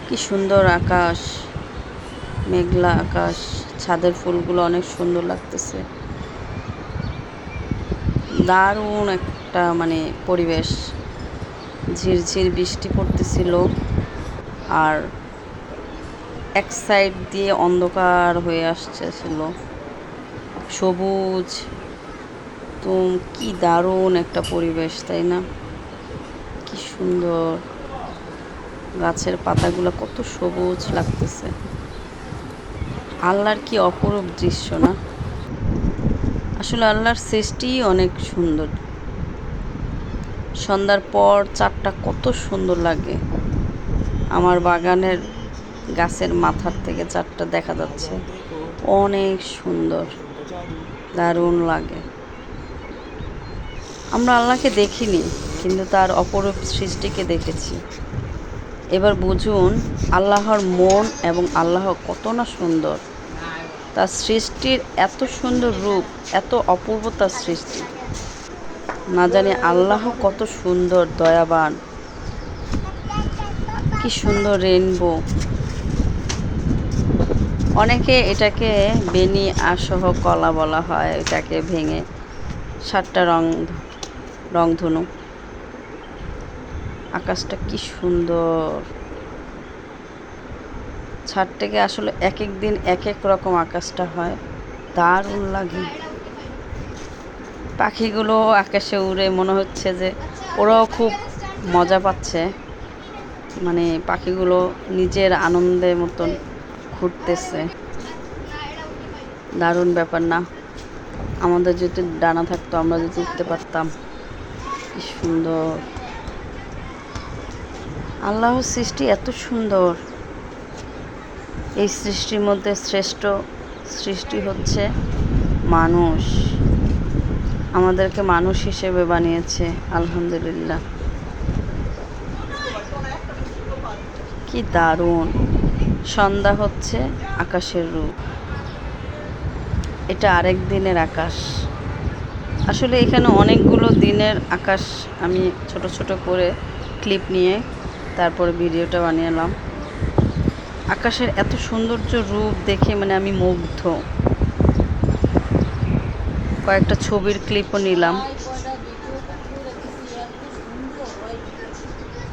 কি সুন্দর আকাশ, মেঘলা আকাশ, ছাদের ফুলগুলো অনেক সুন্দর লাগতেছে। দারুণ একটা পরিবেশ। ঝিরঝির বৃষ্টি পড়তেছিল, আর এক সাইড দিয়ে অন্ধকার হয়ে আসতেছিল, সবুজ। তো কি দারুণ একটা পরিবেশ, তাই না? কি সুন্দর, গাছের পাতাগুলো কত সবুজ লাগতেছে। আল্লাহর কি অপরূপ দৃশ্য না? আসলে আল্লাহর সৃষ্টি অনেক সুন্দর। সন্ধ্যার পর চাঁদটা কত সুন্দর লাগে। আমার বাগানের গাছের মাথার থেকে চাঁদটা দেখা যাচ্ছে, অনেক সুন্দর, দারুণ লাগে। আমরা আল্লাহকে দেখিনি, কিন্তু তার অপরূপ সৃষ্টিকে দেখেছি। এবার বুঝুন আল্লাহর মন এবং আল্লাহ কত না সুন্দর। তার সৃষ্টির এত সুন্দর রূপ, এত অপূর্ব তার সৃষ্টি। না জানি আল্লাহ কত সুন্দর, দয়াবান। কি সুন্দর রেইনবো। অনেকে এটাকে বেনি আসহ কলা বলা হয়, এটাকে ভেঙে 7টা রংধনু। আকাশটা কি সুন্দর। ছাদ থেকে আসলে এক এক দিন এক এক রকম আকাশটা হয়, দারুণ লাগে। পাখিগুলো আকাশে উড়ে, মনে হচ্ছে যে ওরাও খুব মজা পাচ্ছে। পাখিগুলো নিজের আনন্দের মতন ঘুরতেছে। দারুণ ব্যাপার না? আমাদের যদি ডানা থাকতো, আমরা যদি উঠতে পারতাম। কি সুন্দর আল্লাহর সৃষ্টি, এত সুন্দর। এই সৃষ্টির মধ্যে শ্রেষ্ঠ সৃষ্টি হচ্ছে মানুষ। আমাদেরকে মানুষ হিসেবে বানিয়েছে, আলহামদুলিল্লাহ। কি দারুণ। সন্ধ্যা হচ্ছে আকাশের রূপ। এটা আরেক দিনের আকাশ। আসলে এখানে অনেকগুলো দিনের আকাশ আমি ছোট ছোট করে ক্লিপ নিয়ে তারপরে ভিডিওটা বানিয়েলাম। আকাশের এত সৌন্দর্য রূপ দেখে আমি মুগ্ধ। কয়েকটা ছবির ক্লিপও নিলাম।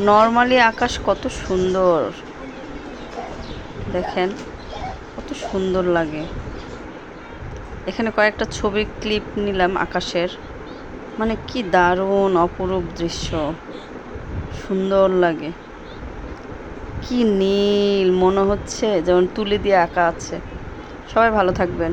নর্মালি আকাশ কত সুন্দর, দেখেন কত সুন্দর লাগে। এখানে কয়েকটা ছবির ক্লিপ নিলাম আকাশের। কি দারুণ অপরূপ দৃশ্য, সুন্দর লাগে। কি নীল, মনে হচ্ছে যেমন তুলি দিয়ে আঁকা আছে। সবাই ভালো থাকবেন।